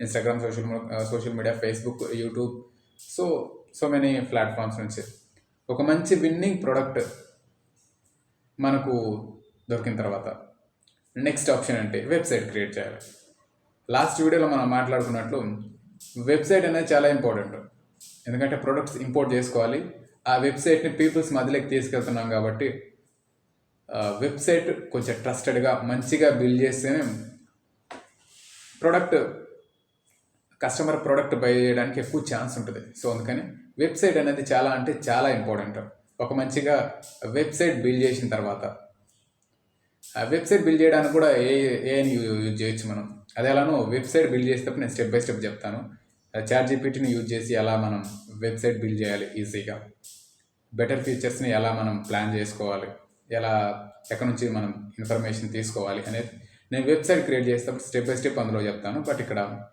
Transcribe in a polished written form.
Instagram, social media, Facebook, YouTube, so so many platforms నుంచి ఒక మంచి విన్నింగ్ ప్రోడక్ట్ మనకు దొరికిన తర్వాత నెక్స్ట్ ఆప్షన్ అంటే వెబ్సైట్ క్రియేట్ చేయాలి. లాస్ట్ వీడియోలో మనం మాట్లాడుకున్నట్లు వెబ్సైట్ అనేది చాలా ఇంపార్టెంట్. ఎందుకంటే ప్రొడక్ట్స్ ఇంపోర్ట్ చేసుకోవాలి, ఆ వెబ్సైట్ని పీపుల్స్ మధ్యలోకి తీసుకెళ్తున్నాం కాబట్టి వెబ్సైట్ కొంచెం ట్రస్టెడ్గా మంచిగా బిల్డ్ చేస్తేనే కస్టమర్ ప్రోడక్ట్ బై చేయడానికి ఎక్కువ ఛాన్స్ ఉంటుంది. సో అందుకని వెబ్సైట్ అనేది చాలా అంటే చాలా ఇంపార్టెంట్. ఒక మంచిగా వెబ్సైట్ బిల్డ్ చేసిన తర్వాత వెబ్సైట్ బిల్డ్ చేయడానికి కూడా ఏఐని యూజ్ చేయొచ్చు మనం. అది ఎలానో వెబ్సైట్ బిల్డ్ చేసేటప్పుడు నేను స్టెప్ బై స్టెప్ చెప్తాను. ChatGPTని యూజ్ చేసి ఎలా మనం వెబ్సైట్ బిల్డ్ చేయాలి ఈజీగా, బెటర్ ఫీచర్స్ని ఎలా మనం ప్లాన్ చేసుకోవాలి, ఎలా ఎక్కడి నుంచి మనం ఇన్ఫర్మేషన్ తీసుకోవాలి అనేది నేను వెబ్సైట్ క్రియేట్ చేసేటప్పుడు స్టెప్ బై స్టెప్ అందులో చెప్తాను. బట్ ఇక్కడ